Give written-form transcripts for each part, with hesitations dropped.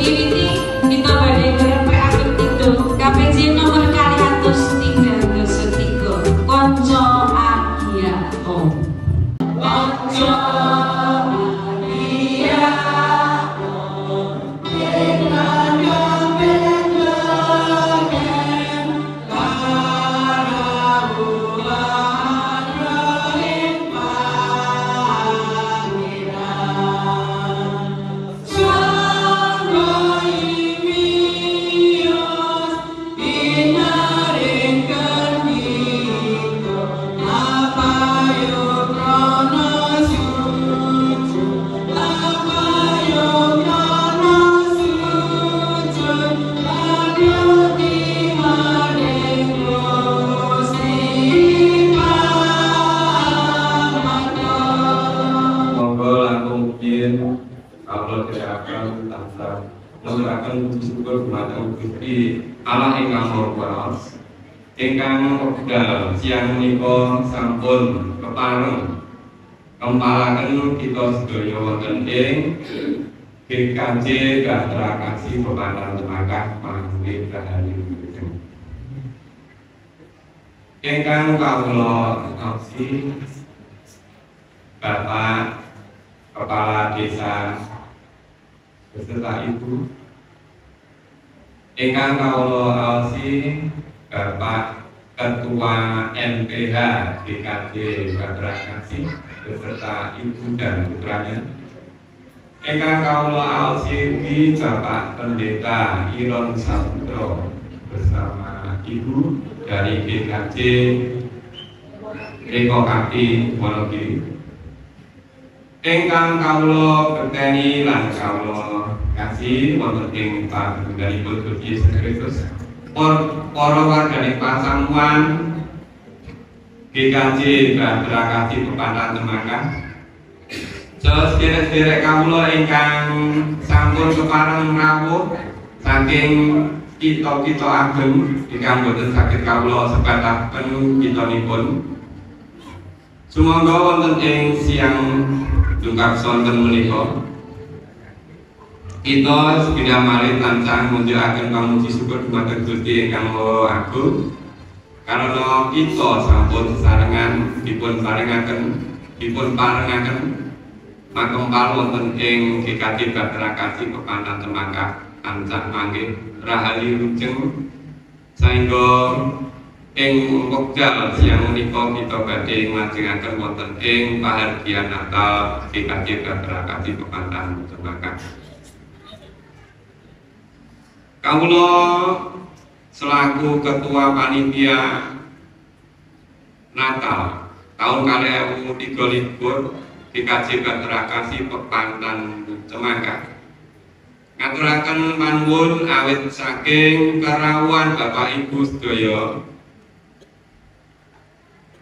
miwiti kita badhe ngrepekaken kidung KPJ nomor 233 Konco Agia Om. Konco Allah ingkang maha ingkang wekdal siang menika sampun kepareng kempalaken kita sedaya wonten ing GKJ Gatra Kasih Pepantan Temakah Mangke Rahayu Wilujeng. Ingkang kawula ngabdi Bapak Kepala Desa beserta Ibu, ingkang kawula aosi Bapak Ketua MPH GKJ Gatra Kasih beserta Ibu dan putranya, ingkang kawula aosi ugi Bapak Pendeta Iron Saputro bersama Ibu dari GKJ Ekokati Wonogiri, ingkang kawula berteni lan kawula kasih wonten ing panjenenganipun Gusti Yesus Kristus, para wargane pasamuan GKJ Gatra Kasih Pepantan Temakah, sederek-sederek kawula ingkang sampun kepareng rawuh saking kita ageng ingkang boten saged kawula sebataken kitanipun. Sumangga wonten ing siang dungkap sonten menika kita sepindah malih tansah munjukaken pamuji syukur dumateng Gusti ingkang Maha Agung karena kita sampun sesarengan dipun parengaken makempal wonten ing GKJ Gatra Kasih Pepantan Temakah tansah mangke rahayu wilujeng, saengga ing wekdal siang menika kita badhe nglajengaken wonten ing pahargyan Natal GKJ Gatra Kasih Pepantan Temakah. Kawula selaku Ketua Panitia Natal tahun 2023 GKJ Gatra Kasih Pepantan Temakah ngaturaken panuwun awit saking karawuhan Bapak Ibu sedaya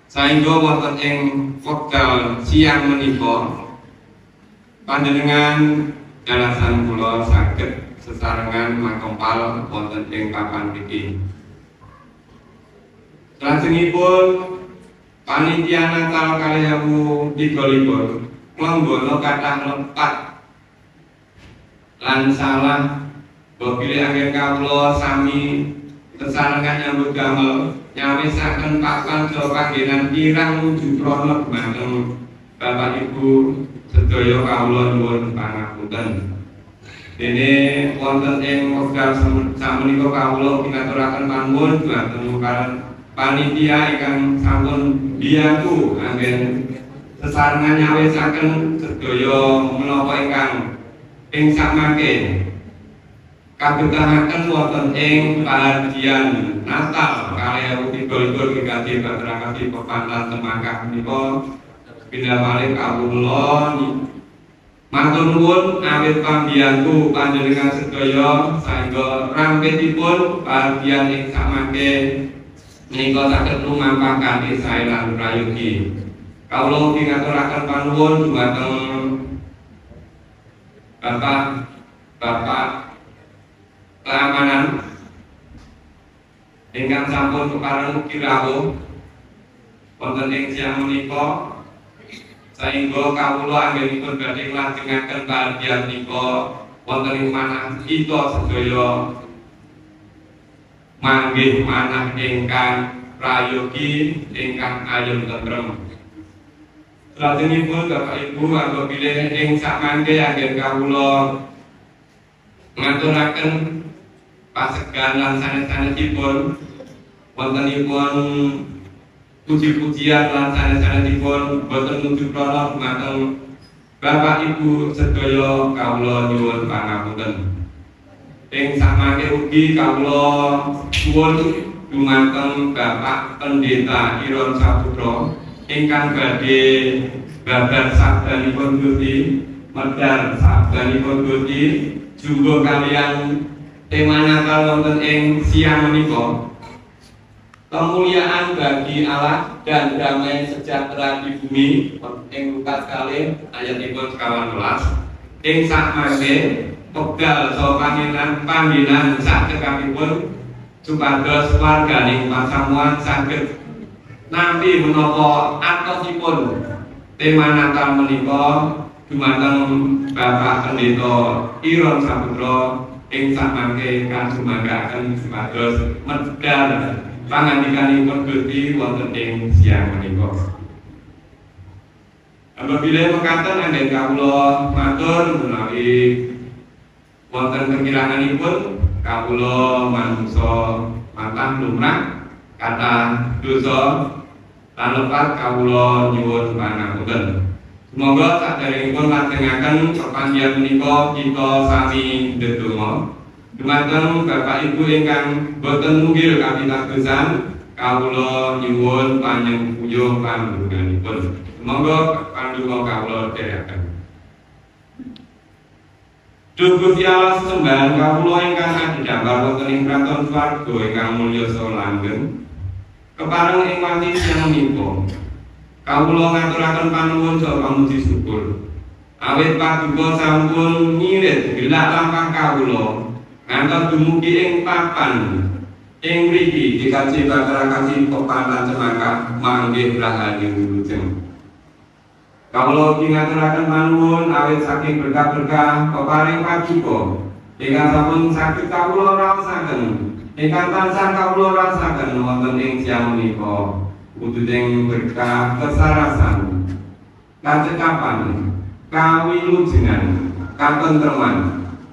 saengga wonten ing wekdal siang menika panjenengan dalasan kula saged sesarengan makempal wonten ing papan mriki. Salajengipun panitia Natal 2023 nglonggana kathah lepat lan salah bapilih kawula sami sesarengan nyambut damel nyawisaken papan saha panggenan kirang nuju prana dhumateng Bapak Ibu sedaya kawula nyuwun pangapunten. Dene wonten ing wekdal samenika kawula pinaturaken panuwun dhumateng panitia ingkang sampun biyantu anggen sesarengan nyawisaken sedaya menapa ingkang ing samangke kabetahaken wonten ing pahargyan Natal 2023 GKJ Gatra Kasih Pepantan Temakah menika pindah malih kawula matur nuwun awit pambiyantu panjenengan sedaya saengga rampetipun pahargyan ing samangke menika saged lumampah kanthi sae lan prayogi. Kawula ugi ngaturaken panuwun dhumateng Bapak keamanan ingkang sampun kepareng mugi rawuh wonten ing siang menika saengga kawula anggenipun badhe nglajengaken pahargyan menika wonten ing manah kita sedaya manggih manah ingkang prayogi ingkang ayem tentrem. Salajengipun Bapak Ibu anggo bilih ing sak mangke anggen kawula ngaturaken pasegan lan sanes-sanesipun wontenipun puji-pujian lan sanes-sanesipun boten nuju prana dumateng Bapak Ibu sedaya kawula nyuwun pangapunten. Ing sak mangke ugi kawula nyuwun dumateng Bapak Pendeta Iron Saputra ingkang badhe babar sabdanipun Gusti, medal sabdanipun Gusti, junggo kaliyan tema Natal wonten ing siang menika. Kemuliaan bagi Allah dan damai sejahtera di bumi ing Lukas kalih ayatipun 18. Ing sak mangke wekdal saha panggenan sak cekapipun supados warganing pasamuan saged nampi menapa atosipun tema Natal menika dumateng Bapak Pendeta Iron Saputra ing sak mangke kasumanggaken supados medal pangandikanipun Gusti wonten ing siang menika. Apabila mekaten anggen kawula matur menawi wonten kekiranganipun kawula manungsa matah lumrah kathah dosa lan lepat kawula nyuwun pangapunten. Semoga saderengipun lajengaken perpanggihan menika kita sami ndedonga dumateng Bapak Ibu ingkang boten munggil kapitadosan kawula nyuwun panyengkuyuh panjenenganipun. Semoga pandonga kawula dherekaken. Duh Gusti Allah sesembahan kawula ingkang adhedhapar wonten ing kraton swarga ingkang mulya saha langgeng. Kepareng ing wati siang menika kawula ngaturaken panuwun saha pamuji syukur. Awit paduka sampun ngirit gelak lampah kawula ngantos dumugi ing papan ing mriki dikaji bakar-kaji pepanan cemangkah manggih rahayu wilujeng. Kawula ugi ngaturaken panuwun awit saking berkah-berkah peparing paduka ingkang sampun saged kawula raosaken ingkang tansah kawula rasaken wonten ing siang menika wujuding berkah kesarasan, kacekapan, kawilujengan, katentreman,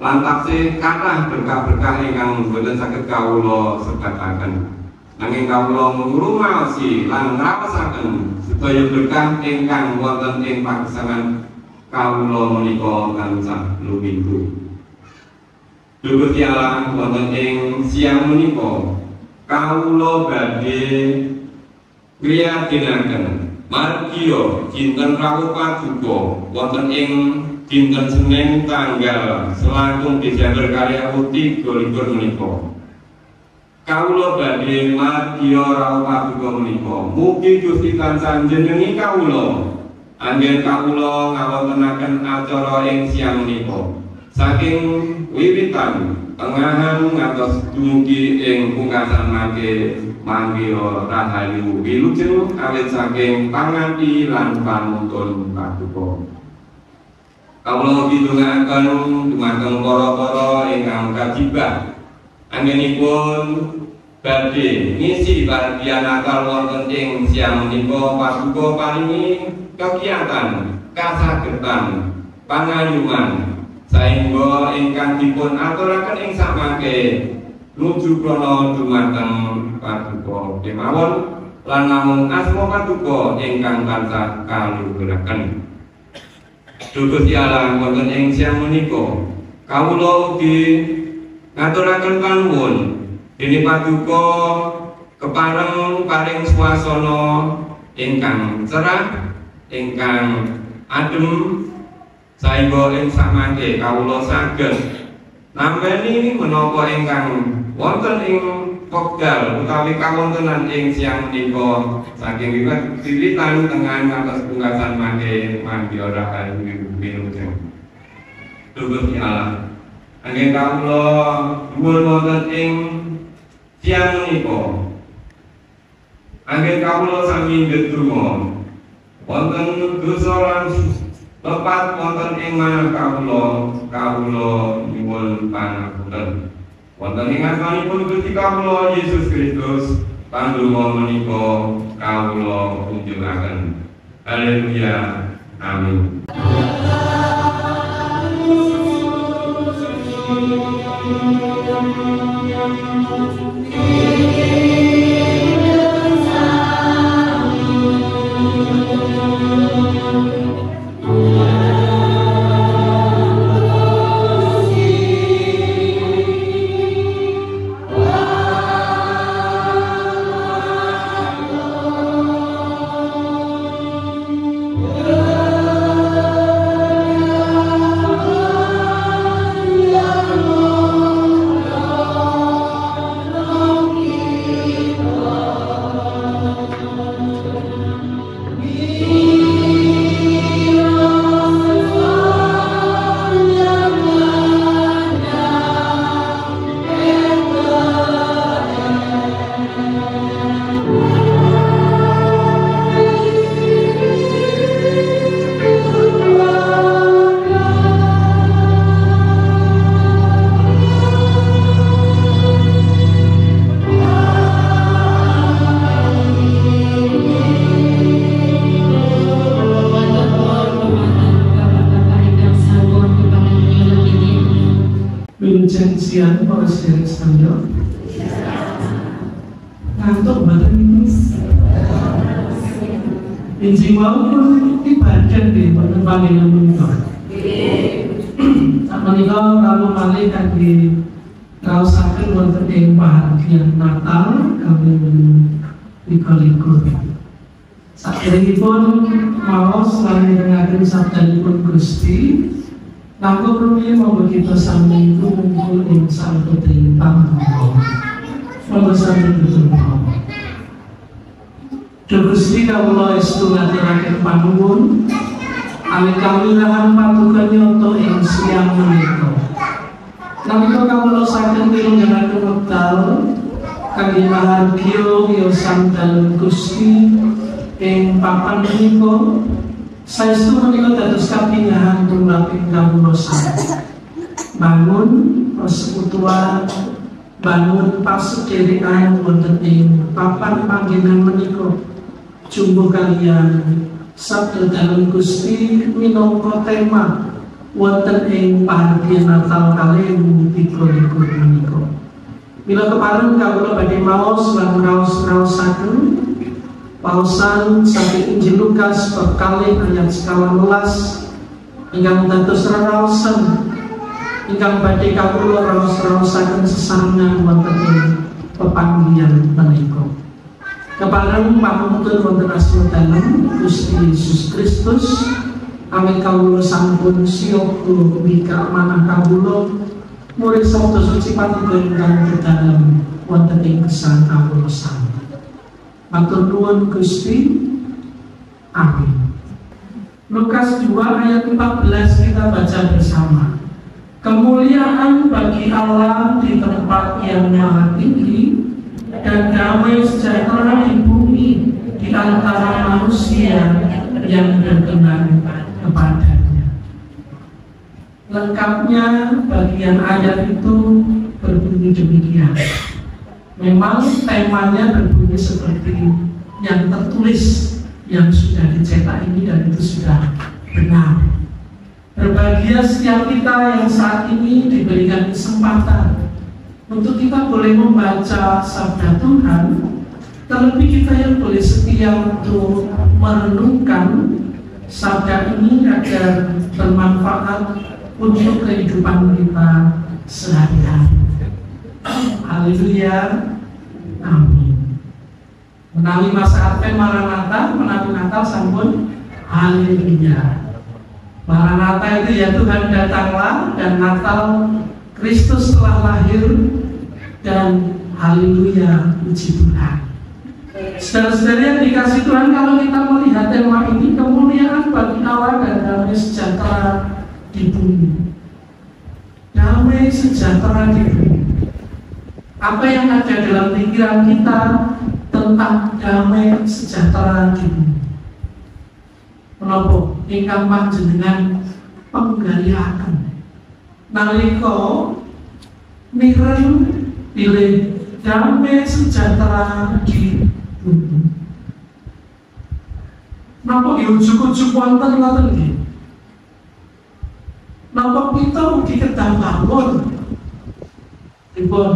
lan taksih kathah berkah-berkah ingkang boten saged kawula sebataken. Nanging kawula ngrumaosi lan ngraosaken sedaya berkah ingkang wonten ing pagesangan kawula menika tansah luminggu. Gusti Allah wonten ing siang menika kawula badhe priyatinaken margiya dinten rawuh paduka wonten ing dinten Senin tanggal 9 Desember 2023 menika. Kawula badhe margiya rawuh paduka menika. Mugi Gusti tansah njenengi kawula anggen kawula ngawontenaken acara ing siang menika. Saking wiwitan tengahan ngantos dumugi ing pungkasan mangke manggiya rahayu wilujeng awit saking panganti lan panuntun paduka. Kawula kidungaken dumateng para-para ingkang kajibah anggenipun badhe ngisi bahagia Natal wonten ing siang menika paduka paringi kegiatan kasagedan pangayuman saengga ingkang dipun aturaken ing samangke nuju prana dumateng paduka kemawon lan namung asma paduka ingkang tansah kaluhuraken. Gusti Allah wonten ing siang menika kawula ugi ngaturaken panuwun dene paduka kepareng paring swasana ingkang cerah ingkang adem saengga ing samangke kawula saged nampi menapa ingkang wonten ing wekdal utawi kawontenan ing siang menika saking wiwitan tengahan ngantos pungkasan mangke manggiya rahayu wilujeng. Gusti Allah anggen kawula nuwun wonten ing siang menika anggen kawula sami ndedonga wonten dosa lan Lepat wonten ing manah kawula nyuwun pangapunten. Wonten ing asmanipun Gusti kawula Yesus Kristus, pandonga menika kawula unjukaken. Haleluya. Amin. Janjian para sedherek sedaya ngantuk mboten ini injil maupun ibadah di wonten panggilan menika menika kalau malih kangge raosaken wonten ing pahargyan Natal kami likur-likur sakderengipun maos lan mirengaken sabdanipun Gusti. Langkung rumiyin monggo kita sami kumpul ing salebetipun panggung. Monggo sami tutungkol. Duh Gusti kawula estu ngaturaken panuwun awit kamilahan patuko nyoto ing siang menika. Nalika kawula saged nglunjaraken wekdal kangge mahargya wiyosan dalem Gusti ing papan menika. Saestu menika dados kapingahan tumraping kawula sadaya. Bangun persekutuan, bangun pasedherekaning wonten ing papan panggenan menika. Jumbo kaliyan sabda dalem Gusti minangka tema wonten ing pahargyan Natal kalih 23 menika. Mila kepareng kawula badhe maos lan raos-raosaken pausan saking Injil Lukas bab kalih ayat 11 ingkang dados raosan ingkang badhe kawula raos-raosaken sesarengan wonten ing pepanggihan menika. Kepareng panuntun wonten asma dalem Gusti Yesus Kristus awit kawula sampun siyaga mika manah kawula murid sabda suci patuko ingkang kedalem wonten ing gesang kawula sami. Matur nuwun Gusti. Amin. Lukas 2 ayat 14 kita baca bersama. Kemuliaan bagi Allah di tempat yang maha tinggi dan damai sejahtera di bumi di antara manusia yang berkenan kepadanya. Lengkapnya bagian ayat itu berbunyi demikian. Memang temanya berbunyi seperti yang tertulis yang sudah dicetak ini dan itu sudah benar. Berbahagia setiap kita yang saat ini diberikan kesempatan untuk kita boleh membaca sabda Tuhan, terlebih kita yang boleh setia untuk merenungkan sabda ini agar bermanfaat untuk kehidupan kita sehari-hari. Haleluya. Amin. Menawi masa Advent Maranatha, menawi Natal sampun haleluya. Maranatha itu ya Tuhan datanglah, dan Natal Kristus telah lahir, dan haleluya puji Tuhan. Saudara-saudara yang dikasih Tuhan, kalau kita melihat tema ini, kemuliaan bagi Allah dan damai sejahtera di bumi. Damai sejahtera di bumi. Apa yang ada dalam pikiran kita tentang damai sejahtera di bumi? Kenapa? ingkang panjenengan penggaliaken nalika mireng pilih damai sejahtera di bumi. Napa diujuk-ujuk wonten ngoten nggih? Napa kita ugi kedah bangun? Dipun.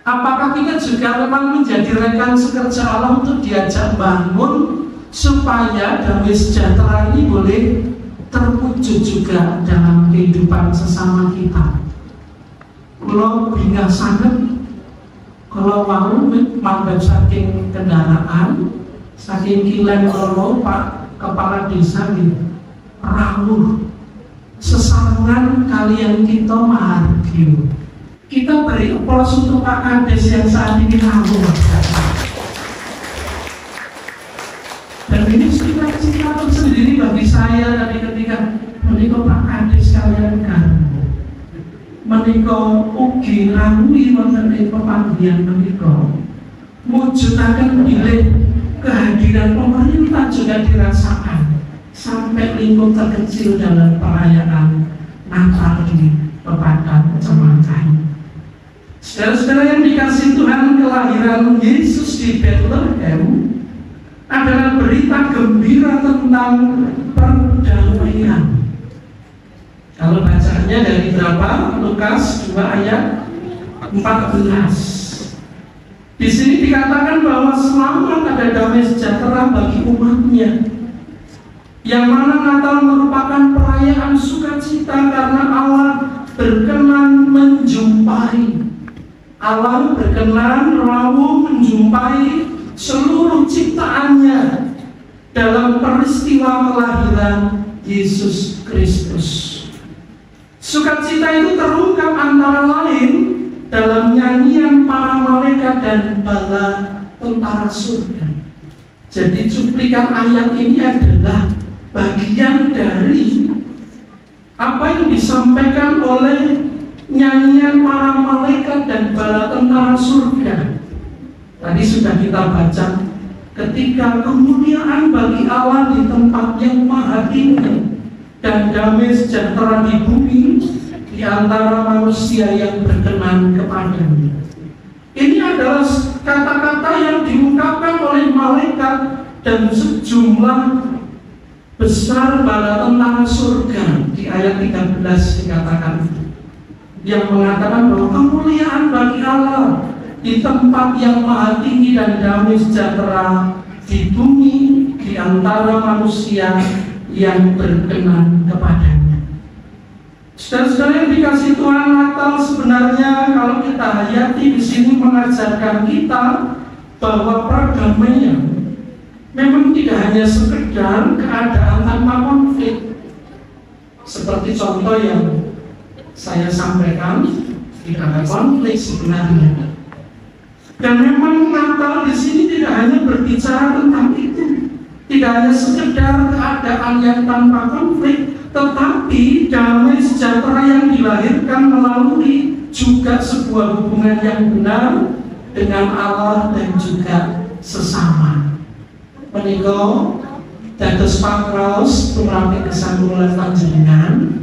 Apakah kita juga memang menjadi rekan sekerja Allah untuk diajak bangun supaya damai sejahtera ini boleh terwujud juga dalam kehidupan sesama kita? Kalau bingah sangat, kalau mau mandek saking kendaraan, saking kilen kalau Pak Kepala Desa gitu, rawuh sesarengan kalian kita mahargio. Kita beri aplaus untuk Pak Kades yang saat ini rawuh. Dan ini cita-cita tersendiri bagi saya dari ketika menikah Pak Kades kalian garwo. Menika ugi rawuhi wonten ing pepanggihan menika mujudaken bilih kehadiran pemerintah juga dirasakan sampai lingkup terkecil dalam perayaan Natal di Pepadan Cemangkai. Saudara-saudara yang dikasih Tuhan, kelahiran Yesus di Bethlehem adalah berita gembira tentang perdamaian. Kalau bacanya dari berapa? Lukas 2 ayat 14. Di sini dikatakan bahwa selamat ada damai sejahtera bagi umatnya. Yang mana Natal merupakan perayaan sukacita karena Allah berkenan menjumpai. Allah berkenan rawuh menjumpai seluruh ciptaannya dalam peristiwa kelahiran Yesus Kristus. Sukacita itu terungkap antara lain dalam nyanyian para malaikat dan bala tentara surga. Jadi cuplikan ayat ini adalah bagian dari apa yang disampaikan oleh nyanyian para malaikat dan bala tentara surga. Tadi sudah kita baca, ketika kemuliaan bagi Allah di tempat yang maha tinggi dan damai sejahtera di bumi di antara manusia yang berkenan kepadanya. Ini adalah kata-kata yang diungkapkan oleh malaikat dan sejumlah besar bala tentara surga. Di ayat 13 dikatakan, yang mengatakan bahwa kemuliaan bagi Allah di tempat yang maha tinggi dan damai sejahtera di bumi di antara manusia yang berkenan kepadanya. Saudara-saudara yang dikasih Tuhan, Natal sebenarnya kalau kita hayati di sini mengajarkan kita bahwa perdamaian memang tidak hanya sekedar keadaan tanpa konflik. Seperti contoh yang saya sampaikan, tidak ada konflik sebenarnya. Dan memang Natal di sini tidak hanya berbicara tentang itu. Tidak hanya sekedar keadaan yang tanpa konflik, tetapi damai sejahtera yang dilahirkan melalui juga sebuah hubungan yang benar dengan Allah dan juga sesama. Menika dados pakraos tumraping kesanggulan panjenengan,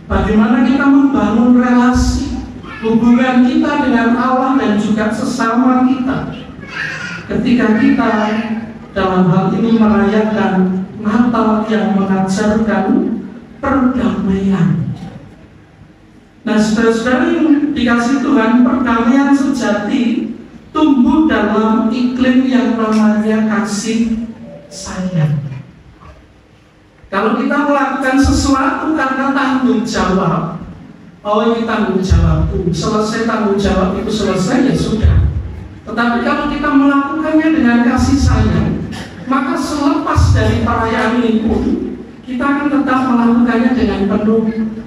bagaimana kita membangun relasi hubungan kita dengan Allah dan juga sesama kita ketika kita dalam hal ini merayakan Natal yang mengajarkan perdamaian. Nah, saudara-saudara yang dikasih Tuhan, perdamaian sejati tumbuh dalam iklim yang namanya kasih sayang. Kalau kita melakukan sesuatu karena tanggung jawab, oh ini tanggung jawabku, selesai tanggung jawab itu selesai, ya sudah. Tetapi kalau kita melakukannya dengan kasih sayang, maka selepas dari perayaan ini pun kita akan tetap melakukannya dengan penuh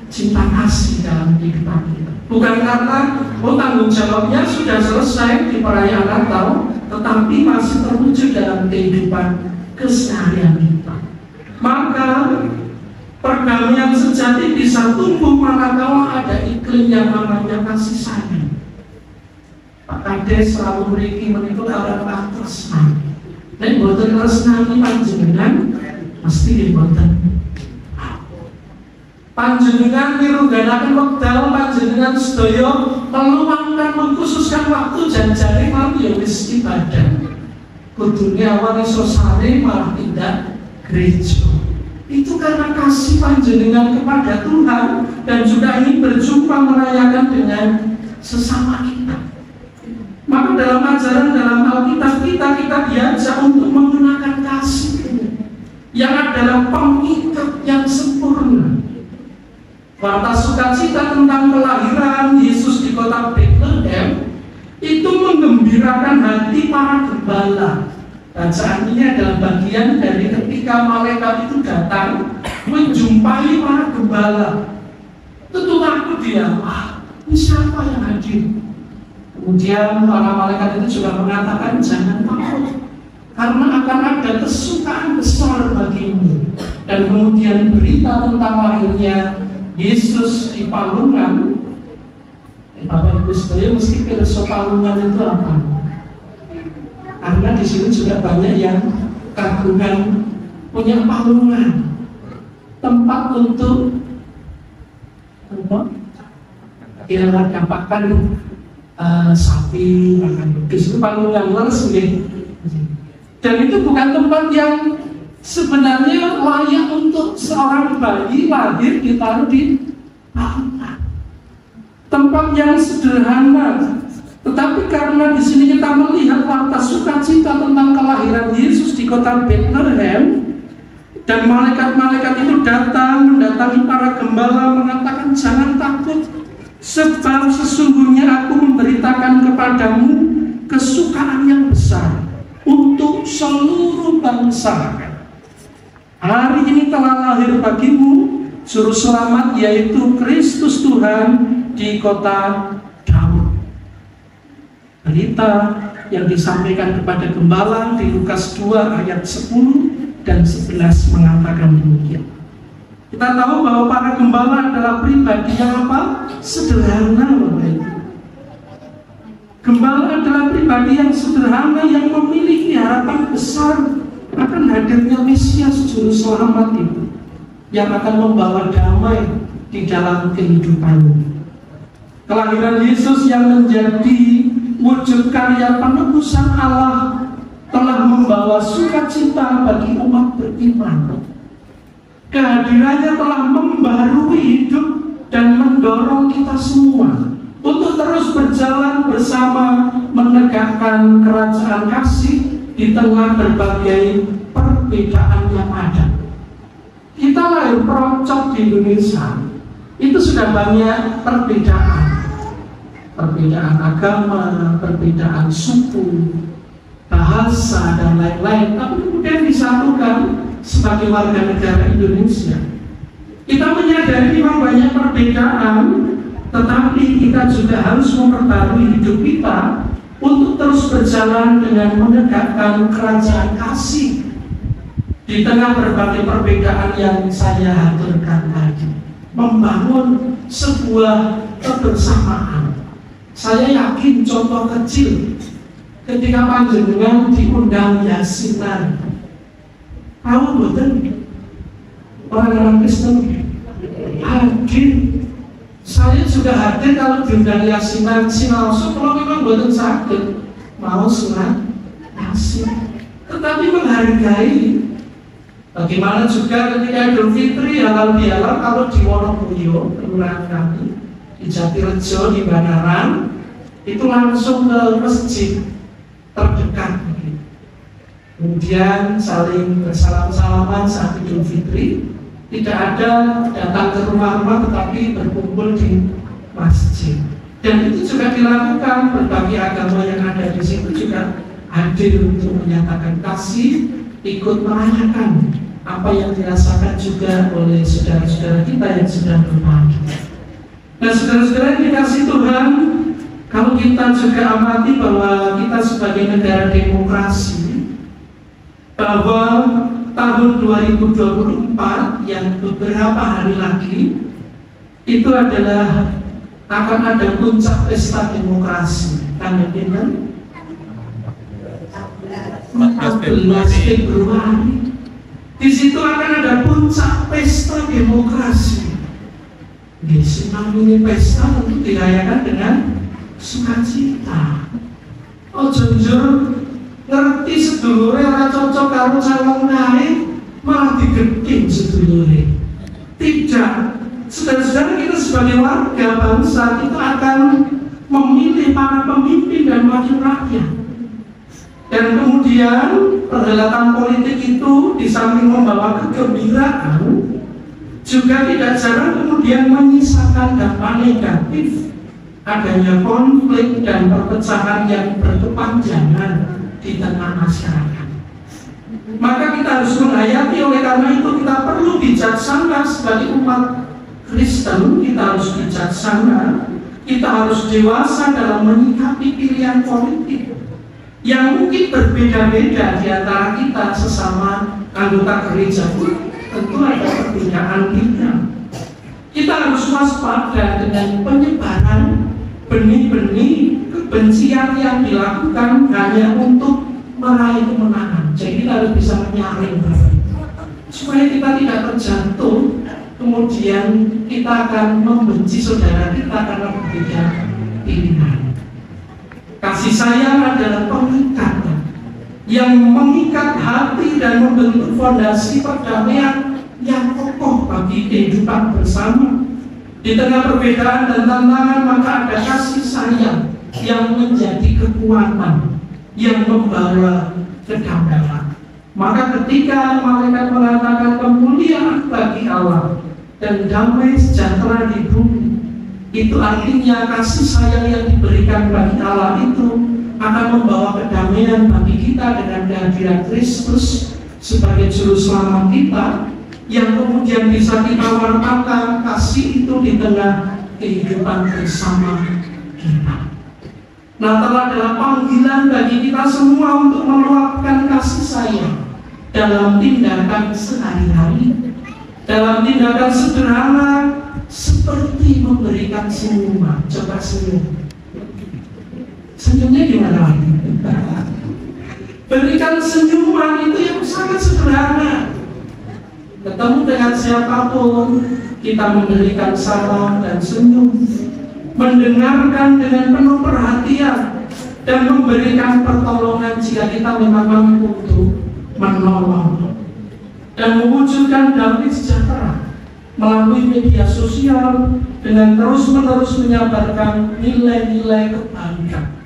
cinta kasih dalam kehidupan kita. Bukan karena tanggung jawabnya sudah selesai di perayaan Natal, tetapi masih terwujud dalam kehidupan keseharian kita. Maka perdamaian sejati bisa tumbuh manakala ada iklim yang namanya kasih sayang. Pak Kades selalu memiliki menikut orang tresna. Dan boten tresnani panjenengan mesti boten Panjenengan mirungganaken wekdal panjenengan sedaya meluangkan mengkhususkan waktu janjane malam ya wis ibadah. Kudune awan iso sare malah pindah gereja. Itu karena kasih panjenengan kepada Tuhan dan juga ingin berjumpa merayakan dengan sesama kita. Maka dalam ajaran dalam Alkitab kita diajak untuk menggunakan kasih yang adalah pengikat yang sempurna. Warta sukacita tentang kelahiran Yesus di kota Bethlehem itu menggembirakan hati para gembala. Bacaan ini adalah bagian dari ketika malaikat itu datang menjumpai para gembala. Tentu takut dia, ini siapa yang hadir? Kemudian para malaikat itu juga mengatakan jangan takut, karena akan ada kesukaan besar bagimu. Dan kemudian berita tentang lahirnya Yesus di Palungan. Bapak Ibu sekalian mesti pirsa Palungan itu apa? Karena di sini juga banyak yang kagungan punya palungan, tempat untuk kira-kira dapatkan sapi makan wedhus itu palungan leres nggih. Dan itu bukan tempat yang sebenarnya layak untuk seorang bayi lahir ditaruh di palungan. Tempat yang sederhana, tetapi karena di sini kita melihat warta sukacita tentang kelahiran Yesus di kota Bethlehem, dan malaikat-malaikat itu datang mendatangi para gembala mengatakan jangan takut, sebab sesungguhnya aku memberitakan kepadamu kesukaan yang besar untuk seluruh bangsa. Hari ini telah lahir bagimu juru selamat, yaitu Kristus Tuhan di kota Daud. Berita yang disampaikan kepada gembala di Lukas 2 ayat 10 dan 11 mengatakan demikian. Kita tahu bahwa para gembala adalah pribadi yang apa? Sederhana, Bapak Ibu. Gembala adalah pribadi yang sederhana yang memiliki harapan besar akan hadirnya Mesias juru selamat itu, yang akan membawa damai di dalam kehidupannya. Kelahiran Yesus yang menjadi wujud karya penebusan Allah telah membawa sukacita bagi umat beriman. Kehadirannya telah membarui hidup dan mendorong kita semua untuk terus berjalan bersama menegakkan kerajaan kasih di tengah berbagai perbedaan yang ada. Kita lahir perocot di Indonesia, itu sudah banyak perbedaan. Perbedaan agama, perbedaan suku, bahasa, dan lain-lain. Tapi kemudian disatukan sebagai warga negara Indonesia. Kita menyadari memang banyak perbedaan, tetapi kita juga harus memperbarui hidup kita untuk terus berjalan dengan menegakkan kerajaan kasih di tengah berbagai perbedaan yang saya aturkan tadi. Membangun sebuah kebersamaan. Saya yakin contoh kecil ketika panjenengan diundang yasinan. Tahu betul orang-orang Kristen hadir. Saya juga hadir kalau diundang yasinan. Sinalso kalau memang betul sakit mau sunat yasin, tetapi menghargai. Bagaimana juga ketika Idul Fitri halal bihalal kalau di Wonomuyo, kelurahan kami di Jatirejo, di Banaran, itu langsung ke masjid terdekat. Kemudian saling bersalam-salaman saat Idul Fitri. Tidak ada datang ke rumah-rumah, tetapi berkumpul di masjid. Dan itu juga dilakukan, berbagai agama yang ada di situ juga hadir untuk menyatakan kasih, ikut merayakan apa yang dirasakan juga oleh saudara-saudara kita yang sedang berbagi. Nah, saudara-saudara yang dikasih Tuhan, kalau kita juga amati bahwa kita sebagai negara demokrasi, bahwa tahun 2024 yang beberapa hari lagi itu adalah akan ada puncak pesta demokrasi tanggal 14 Februari. Di situ akan ada puncak pesta demokrasi. Senang ini pesta tentu dirayakan dengan sukacita. Oh jujur ngerti sedulure ora cocok karo calon naik malah digeting sedulure. Tidak, saudara-saudara, kita sebagai warga bangsa kita akan memilih para pemimpin dan wakil rakyat. Dan kemudian perhelatan politik itu di samping membawa kegembiraan juga tidak jarang kemudian menyisakan dampak negatif, adanya konflik dan perpecahan yang berkepanjangan di tengah masyarakat. Maka kita harus menghayati, oleh karena itu kita perlu bijaksana sebagai umat Kristen, kita harus bijaksana, kita harus dewasa dalam menyikapi pilihan politik yang mungkin berbeda-beda di antara kita sesama anggota gereja pun tentu ada perbedaan kita. Kita harus waspada dengan penyebaran benih-benih kebencian yang dilakukan hanya untuk meraih kemenangan. Jadi kita harus bisa menyaring supaya kita tidak terjatuh, kemudian kita akan membenci saudara kita karena berbeda pilihan. Kasih sayang adalah pengikat yang mengikat hati dan membentuk fondasi perdamaian yang kokoh bagi kehidupan bersama. Di tengah perbedaan dan tantangan, maka ada kasih sayang yang menjadi kekuatan yang membawa kedamaian. Maka ketika malaikat mengatakan kemuliaan bagi Allah dan damai sejahtera di bumi, itu artinya kasih sayang yang diberikan bagi Allah itu akan membawa kedamaian bagi kita dengan kehadiran Kristus sebagai juru selamat kita, yang kemudian bisa kita wartakan kasih itu di tengah kehidupan bersama kita. Natal adalah panggilan bagi kita semua untuk meluapkan kasih sayang dalam tindakan sehari-hari, dalam tindakan sederhana seperti memberikan senyuman. Coba senyum. Senyumnya gimana? Berikan senyuman itu yang sangat sederhana. Ketemu dengan siapapun, kita memberikan salam dan senyum, mendengarkan dengan penuh perhatian, dan memberikan pertolongan jika kita memang mampu untuk menolong, dan mewujudkan damai sejahtera melalui media sosial dengan terus-menerus menyabarkan nilai-nilai kebaikan,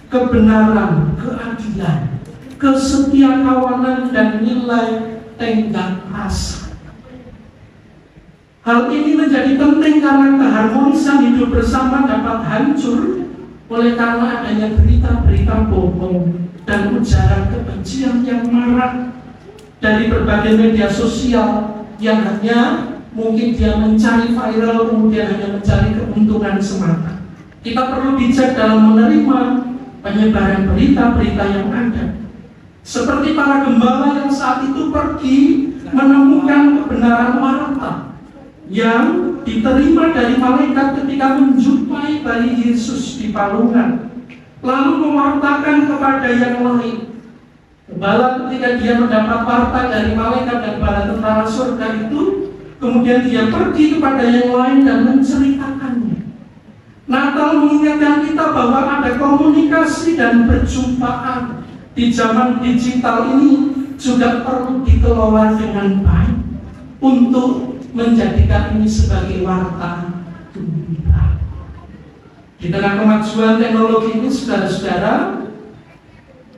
kebenaran, keadilan, kesetiakawanan, dan nilai tenggang rasa. Hal ini menjadi penting karena keharmonisan hidup bersama dapat hancur oleh karena adanya berita-berita bohong dan ujaran kebencian yang marak dari berbagai media sosial yang hanya mungkin dia mencari viral, kemudian hanya mencari keuntungan semata. Kita perlu bijak dalam menerima penyebaran berita-berita yang ada. Seperti para gembala yang saat itu pergi menemukan kebenaran warta yang diterima dari malaikat ketika menjumpai bayi Yesus di palungan, lalu mewartakan kepada yang lain. Gembala ketika dia mendapat warta dari malaikat dan para tentara surga itu, kemudian dia pergi kepada yang lain dan menceritakannya. Natal mengingatkan kita bahwa ada komunikasi dan perjumpaan di zaman digital ini juga perlu dikelola dengan baik untuk menjadikan ini sebagai warta gembira. Di tengah kemajuan teknologi ini, saudara-saudara,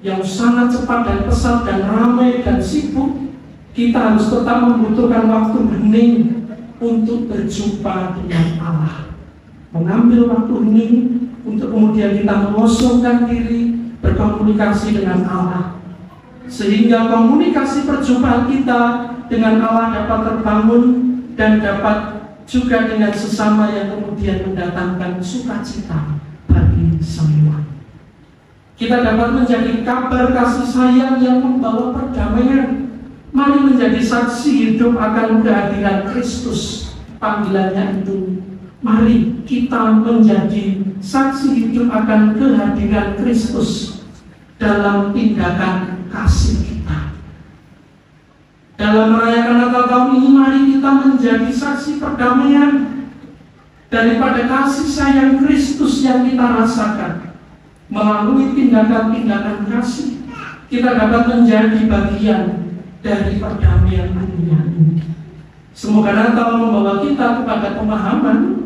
yang sangat cepat dan pesat dan ramai dan sibuk, kita harus tetap membutuhkan waktu hening untuk berjumpa dengan Allah. Mengambil waktu hening untuk kemudian kita mengosongkan diri berkomunikasi dengan Allah, sehingga komunikasi perjumpaan kita dengan Allah dapat terbangun dan dapat juga dengan sesama yang kemudian mendatangkan sukacita bagi semua. Kita dapat menjadi kabar kasih sayang yang membawa perdamaian. Mari menjadi saksi hidup akan kehadiran Kristus. Panggilannya itu, mari kita menjadi saksi hidup akan kehadiran Kristus dalam tindakan kasih kita. Dalam merayakan Natal tahun ini, mari kita menjadi saksi perdamaian. daripada kasih sayang Kristus yang kita rasakan. Melalui tindakan-tindakan kasih, kita dapat menjadi bagian dari perdamaian dunia ini. Semoga Natal membawa kita kepada pemahaman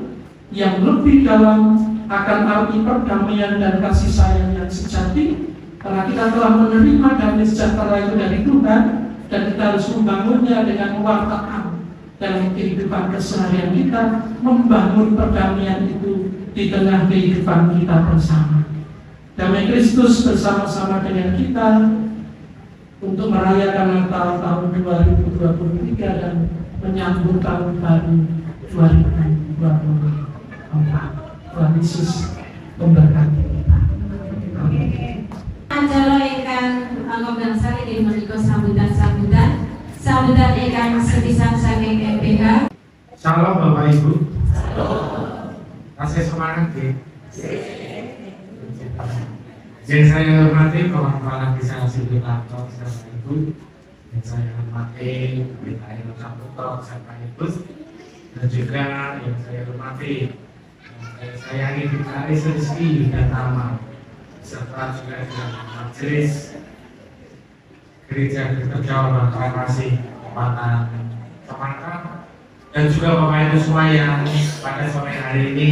yang lebih dalam akan arti perdamaian dan kasih sayang yang sejati, karena kita telah menerima damai sejahtera itu dari Tuhan, dan kita harus membangunnya dengan mewartakan dalam kehidupan keseharian kita, membangun perdamaian itu di tengah kehidupan kita bersama. Damai Kristus bersama-sama dengan kita untuk merayakan Natal tahun 2023 dan menyambut tahun baru 2024. Tuhan Yesus memberkati kita. Acara ikan ngomong sari di menika sambutan ikan sepisan saking MPK. Shalom Bapak Ibu. Kasih semangat ya. Yang saya hormati Kepala Desa Sidoarjo serta Ibu, yang saya hormati Pendeta Saputo serta Ibu, dan juga yang saya hormati saya sayangi Vikaris Rizky dan Tama, serta juga Majelis Gereja Kristen Jawa Proklamasi Kepala Semangka, dan juga Bapak Ibu semua yang pada sore hari ini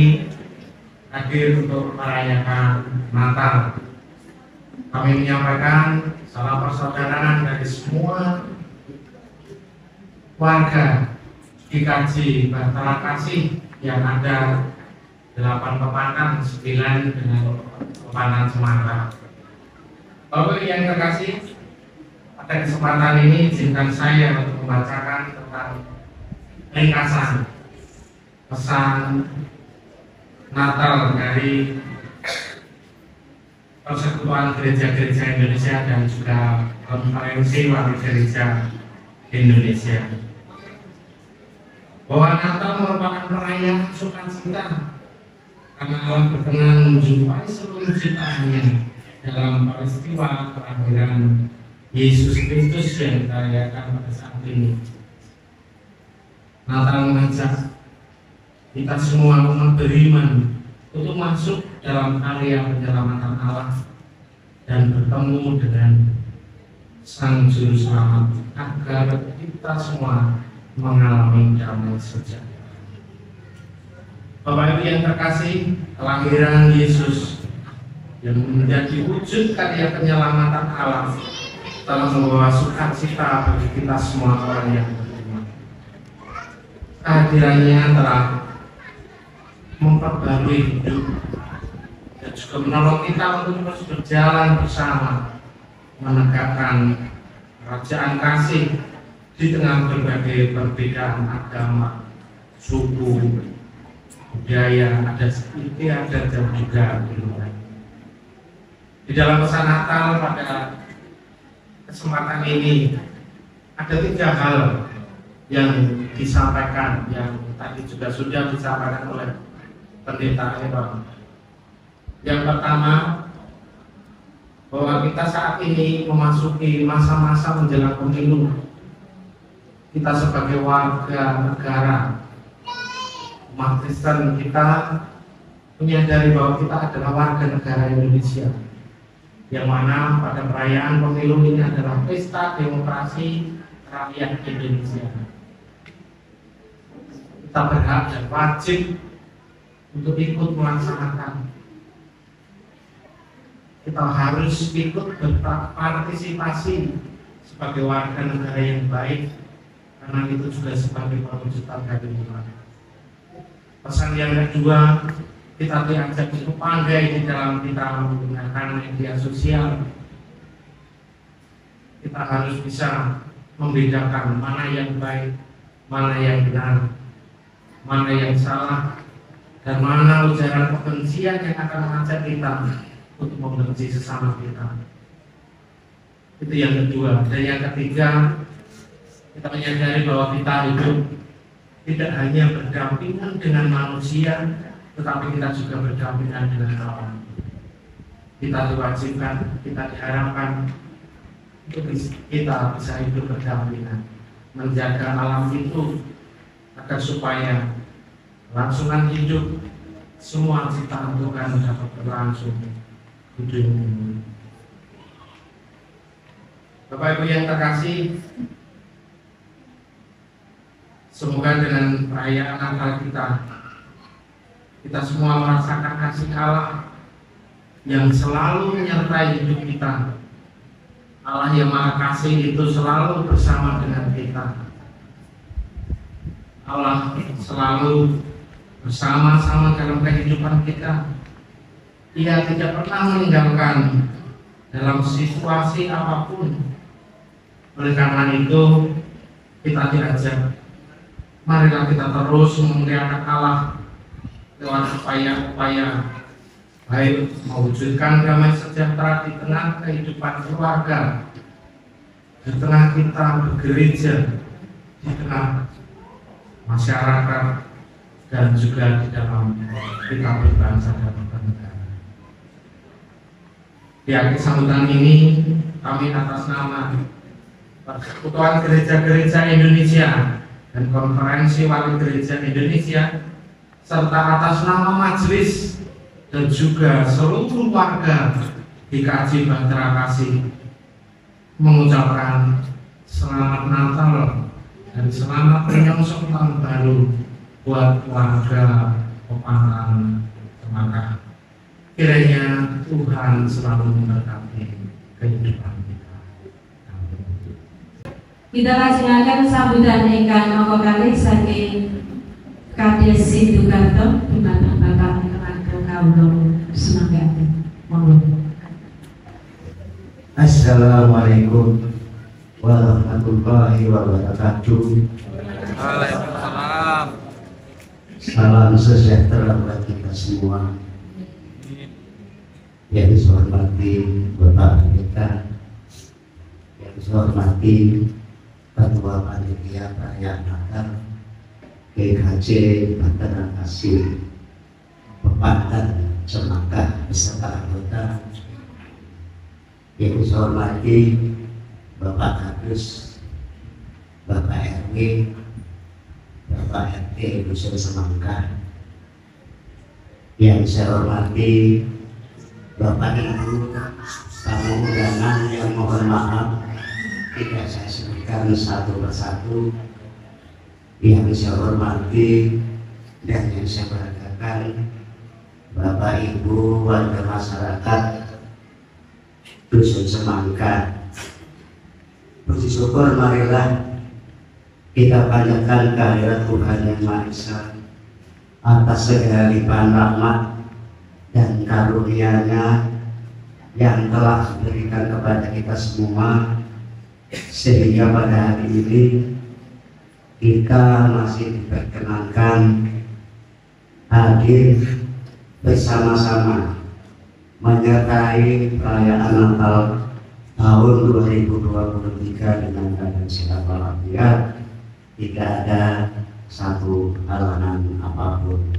hadir untuk merayakan Natal. Kami menyampaikan salam persaudaraan dari semua warga GKJ Bahtera Kasih yang ada 8 Pepanan, 9 dengan Pepanan Semangka. Bapak yang terkasih, pada kesempatan ini izinkan saya untuk membacakan tentang ringkasan pesan Natal dari Persekutuan Gereja-Gereja Indonesia dan juga Konferensi Wali Gereja Indonesia, bahwa Natal merupakan perayaan sukacita karena Allah berkenan menjumpai seluruh ciptaannya dalam peristiwa kelahiran Yesus Kristus yang dirayakan pada saat ini. Natal mengajak kita semua umat beriman untuk masuk dalam karya penyelamatan Allah dan bertemu dengan Sang Juru Selamat agar kita semua mengalami damai sejahtera. Bapak Ibu yang terkasih, kelahiran Yesus yang menjadi wujud karya penyelamatan Allah telah membawa sukacita bagi kita semua orang yang beriman. Kehadirannya telah memperbarui hidup dan juga menolong kita untuk terus berjalan bersama menegakkan kerajaan kasih di tengah berbagai perbedaan agama, suku, budaya, adat istiadat dan juga budaya. Di dalam pesan Natal pada kesempatan ini ada 3 hal yang disampaikan, yang tadi juga sudah disampaikan oleh Pendeta Aaron. Yang pertama, bahwa kita saat ini memasuki masa-masa menjelang pemilu. Kita sebagai warga negara umat Kristen, kita menyadari bahwa kita adalah warga negara Indonesia, yang mana pada perayaan pemilu ini adalah pesta demokrasi rakyat Indonesia. Kita berhak dan wajib untuk ikut melaksanakan. Kita harus ikut berpartisipasi sebagai warga negara yang baik, karena itu juga sebagai perwujudan dari Tuhan. Pesan yang kedua, kita diajak untuk pandai di dalam kita menggunakan media sosial. Kita harus bisa membedakan mana yang baik, mana yang benar, mana yang salah, dan mana ujaran kebencian yang akan mengajak kita untuk membenci sesama kita. Itu yang kedua. Dan yang ketiga, kita menyadari bahwa kita hidup tidak hanya berdampingan dengan manusia, tetapi kita juga berdampingan dengan alam. Kita diwajibkan, kita diharapkan untuk kita bisa hidup berdampingan, menjaga alam itu agar supaya kelangsungan hidup, semua ciptaan Tuhan dapat berlangsung di dunia ini. Bapak Ibu yang terkasih, semoga dengan perayaan Natal kita semua merasakan kasih Allah yang selalu menyertai hidup kita. Allah yang Maha Kasih itu selalu bersama dengan kita. Allah selalu bersama-sama dalam kehidupan kita. Ia tidak pernah meninggalkan dalam situasi apapun. Oleh karena itu, kita diajak, marilah kita terus memuliakan Allah lewat upaya-upaya baik mewujudkan damai sejahtera di tengah kehidupan keluarga, di tengah kita bergereja, di tengah masyarakat, dan juga di dalam kita berbangsa dan bernegara. Di akhir sambutan ini, kami atas nama Persekutuan Gereja-Gereja Indonesia dan Konferensi Wali Gereja Indonesia, serta atas nama majelis dan juga seluruh warga GKJ Bahtera Kasih, mengucapkan selamat Natal dan selamat menyongsong tahun baru buat warga Pepantan Semangka. Kiranya Tuhan selalu memberkati kehidupan kita. Kita lajengaken sambutan ingkang monggo kalih saking Kades Sindukarto dumateng Bapak Kawula Semangka. Monggo. Assalamualaikum warahmatullahi wabarakatuh. Waalaikumsalam. Salam sejahtera buat kita semua. Yang saya hormati Bapak kita, yang saya hormati Ketua Panitia Perayaan Natal GKJ Bahtera Kasih Pepantan Semangka beserta anggota, yang saya hormati Bapak Kadus, Bapak RW, Bapak RT Dusun Semangka, yang saya hormati Bapak Ibu tamu undangan yang mohon maaf tidak saya sebutkan satu persatu, yang saya hormati dan yang saya banggakan Bapak Ibu warga masyarakat Dusun Semangka. Puji syukur marilah kita panjatkan kehadirat Tuhan Yang Maha Esa atas segala limpahan rahmat dan karunia-Nya yang telah diberikan kepada kita semua, sehingga pada hari ini kita masih diperkenankan hadir bersama-sama menyertai perayaan Natal tahun 2023 dengan keadaan sehat walafiat, tidak ada satu halangan apapun.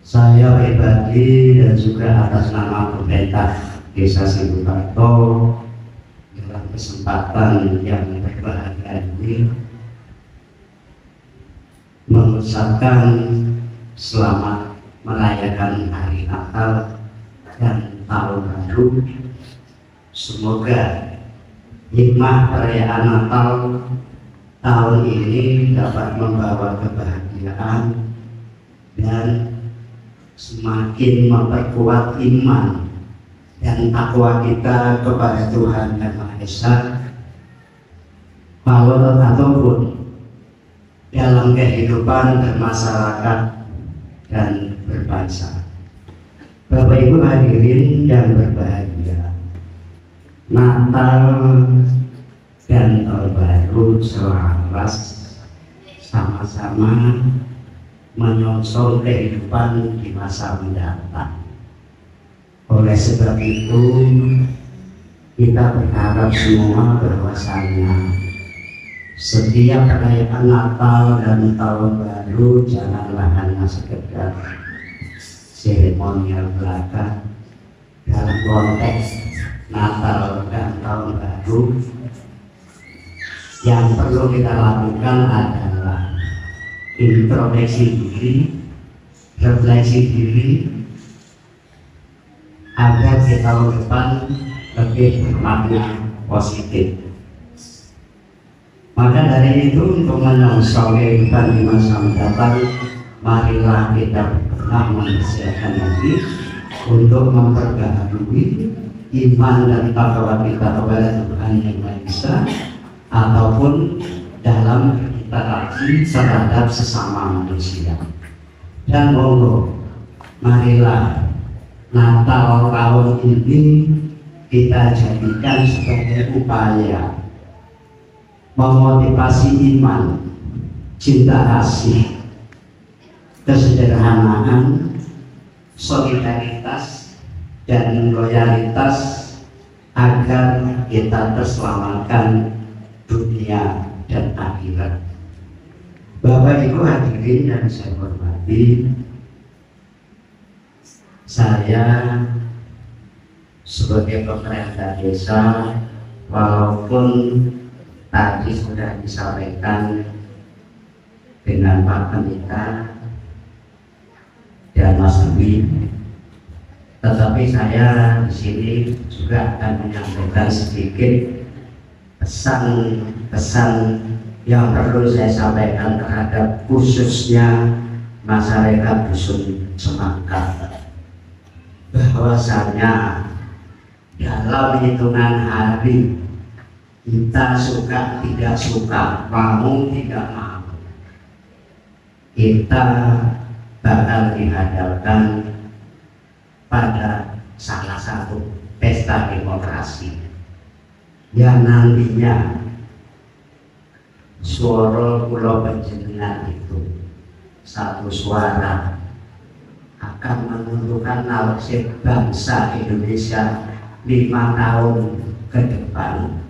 Saya pribadi dan juga atas nama pemerintah Desa Sindukarto dalam kesempatan yang berbahagia ini mengucapkan selamat merayakan hari Natal dan tahun baru. Semoga hikmah perayaan Natal tahun ini dapat membawa kebahagiaan dan semakin memperkuat iman dan takwa kita kepada Tuhan Yang Maha Esa, bahwa ataupun dalam kehidupan bermasyarakat dan berbangsa. Bapak Ibu hadirin yang berbahagia, Natal dan Tahun Baru selaras sama-sama menyongsong kehidupan di masa mendatang. Oleh sebab itu, kita berharap semua bahwasanya setiap perayaan Natal dan Tahun Baru janganlah hanya sekedar seremonial belaka. Dalam konteks Natal dan Tahun Baru, yang perlu kita lakukan adalah introspeksi diri, refleksi diri, agar di tahun depan lebih bermakna positif. Maka dari itu, untuk menyongsong kehidupan di masa mendatang, marilah kita pernah mempersiapkan diri untuk memperbaharui iman dan takwa kita kepada Tuhan Yang Maha Esa, ataupun dalam interaksi terhadap sesama manusia. Dan monggo, marilah Natal tahun ini kita jadikan sebagai upaya memotivasi iman, cinta kasih, kesederhanaan, solidaritas, dan loyalitas agar kita terselamatkan dunia dan akhirat. Bapak Ibu hadirin yang saya hormati, saya sebagai pemerintah desa, walaupun tadi sudah disampaikan dengan Pak Pendeta dan Mas Dwi, tetapi saya di sini juga akan menyampaikan sedikit pesan-pesan yang perlu saya sampaikan terhadap khususnya masyarakat dusun Semangka, bahwasanya dalam hitungan hari kita suka tidak suka, mau tidak mau, kita bakal dihadapkan pada salah satu pesta demokrasi yang nantinya suara pulau panjenengan itu satu suara akan menentukan nasib bangsa Indonesia 5 tahun ke depan.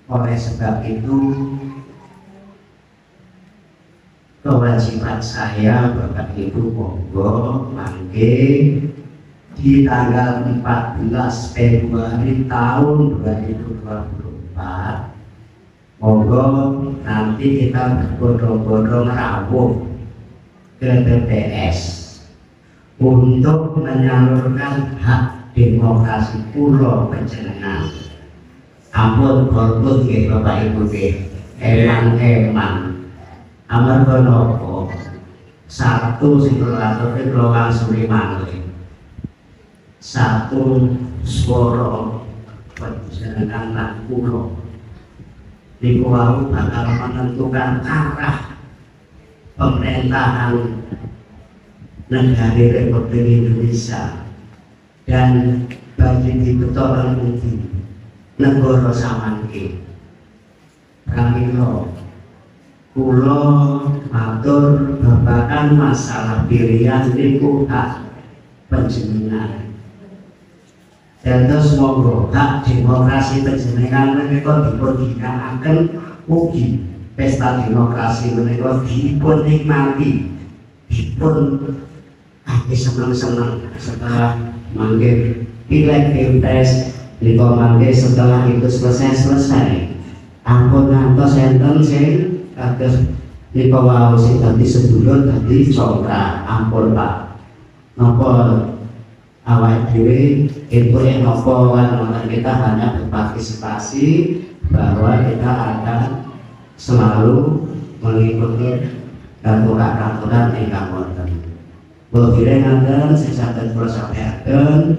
Oleh sebab itu, kewajiban saya Bapak Ibu monggo mangke di tanggal 14 Februari tahun 2024, monggo nanti kita berbondong-bondong rawuh ke TPS untuk menyalurkan hak demokrasi pulau panjenengan. Ampun hormat nggih Bapak Ibu nggih. Emang amarga napa satu sing aturke kula wangsuli maneh. Satu swara panjenengan lan kula niku wau bakal menentukan arah pemerintahan negara Republik Indonesia dan bagi dibetokan mungkin negara samangke. Pramila kula matur babagan masalah pilihan niku hak panjenengan. Dados monggo hak demokrasi panjenengan menika dipun ginakaken ugi pesta demokrasi menika dipun nikmati, dipun seneng-seneng setelah mangke pileg pilpres niku mangke setelah itu selesai. Ampun ngantos enten sing kados niku wau sing dadi sedulur dadi contra. Ampun Pak, napa awake dhewe itu napa kita hanya berpartisipasi bahwa kita akan selalu mengikuti aturan-aturan ingkang wonten. Bogire ngaten sesaten kula sampaikan,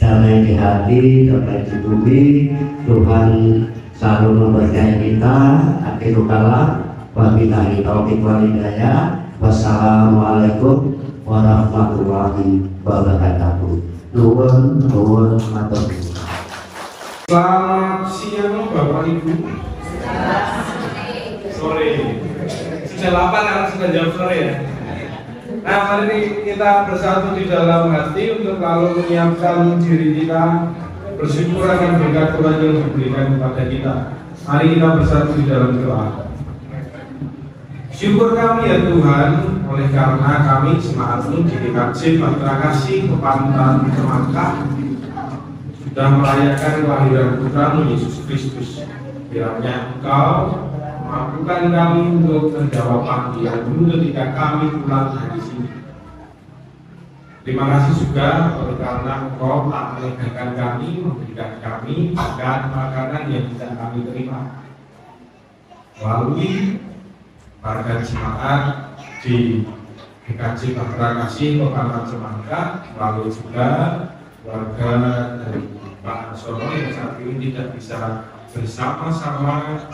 damai di hati, damai di bumi. Tuhan selalu memberkahi kita. Akhirul kalam, wabillahi taufiq wal hidayah. Wassalamualaikum warahmatullahi wabarakatuh. Nuwun matur nuwun. Selamat siang Bapak Ibu. Sore. Sudah 8 anak sudah jam sore ya. Nah, mari kita bersatu di dalam hati untuk lalu menyiapkan diri kita bersyukur akan berkat Tuhan yang diberikan kepada kita. Mari kita bersatu di dalam doa. Syukur kami ya Tuhan, oleh karena kami jemaatmu di DKJ Batra Kasih Kepantan Semangka sudah merayakan kelahiran Putra-Mu Yesus Kristus. Kiranya Engkau mampukan kami untuk menjawab panggilan-Mu ketika kami pulang dari sini. Terima kasih juga karena Engkau tak meninggalkan kami, memberikan kami makan makanan yang bisa kami terima. Melalui warga jemaat di GKJ Bahtera Kasih Kecamatan Semangka, lalu juga warga dari Pak Ansono yang saat ini tidak bisa bersama-sama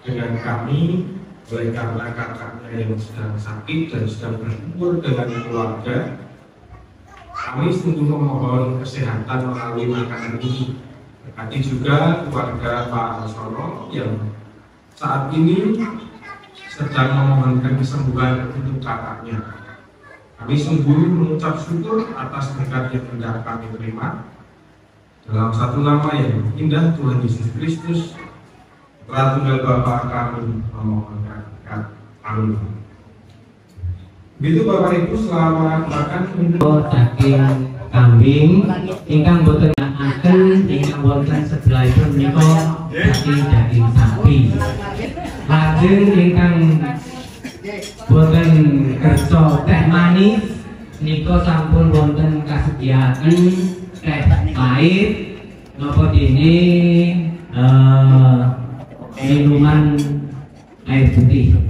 dengan kami oleh karena kakaknya yang sedang sakit dan sedang berkumpul dengan keluarga. Kami sungguh memohon kesehatan melalui makanan ini. Berkati juga keluarga Pak Ansono yang saat ini sedang memohonkan kesembuhan untuk kakaknya. Kami sungguh mengucap syukur atas berkat yang hendak kami terima. Dalam satu nama yang indah Tuhan Yesus Kristus, Putra Tunggal Bapa kami memohonkan berkat. Amin. Begitu Bapak Ibu, selamat makan minum. Daging kambing ingkang boten akan ingkang wonten sebelahipun menika daging sapi. Lajeng ingkang boten kersa teh manis nika sampun wonten kasediaan teh pahit napa dene minuman air putih.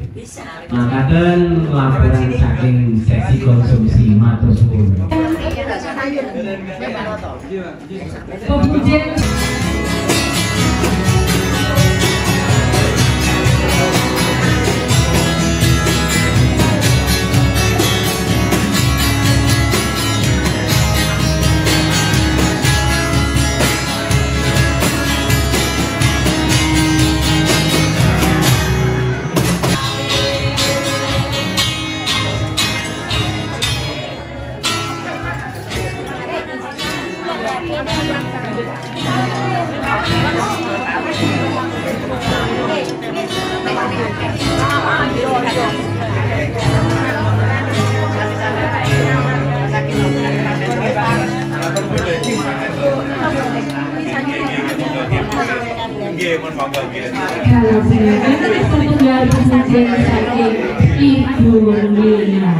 Makaten laporan saking sesi konsumsi matur suwun. Pemujian kalau saya setunggal pemujian saking Ibu Lina.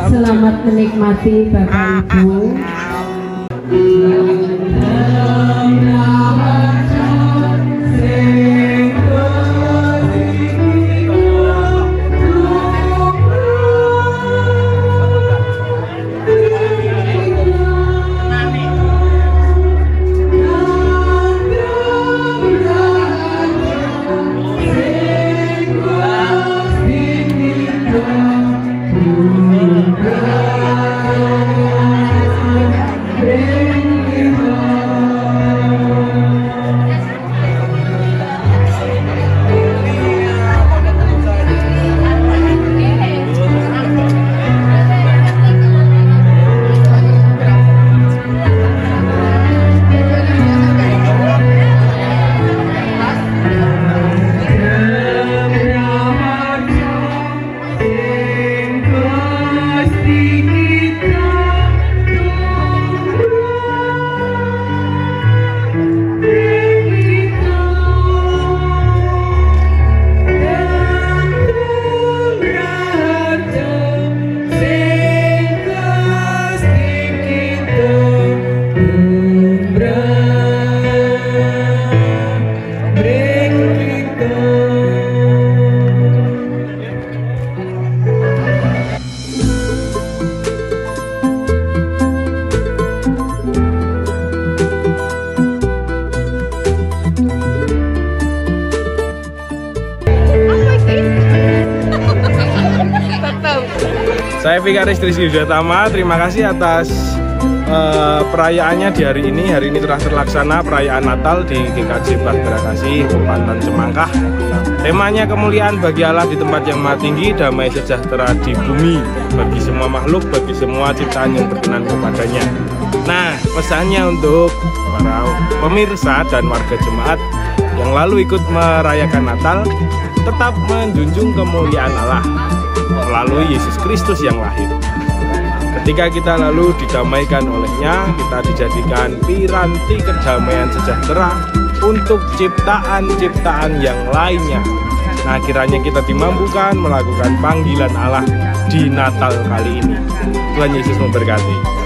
Selamat menikmati Bapak Ibu. Saya Vikaris Rizky Widyatama, terima kasih atas perayaannya di hari ini. Hari ini telah terlaksana perayaan Natal di GKJ Bahtera Kasih, Kabupaten Semangkah. Temanya kemuliaan bagi Allah di tempat yang maha tinggi, damai sejahtera di bumi bagi semua makhluk, bagi semua ciptaan yang berkenan kepadanya. Nah, pesannya untuk para pemirsa dan warga jemaat yang lalu ikut merayakan Natal, tetap menjunjung kemuliaan Allah melalui Yesus Kristus yang lahir. Ketika kita lalu didamaikan olehnya, kita dijadikan piranti kedamaian sejahtera untuk ciptaan-ciptaan yang lainnya. Nah, kiranya kita dimampukan melakukan panggilan Allah di Natal kali ini. Tuhan Yesus memberkati.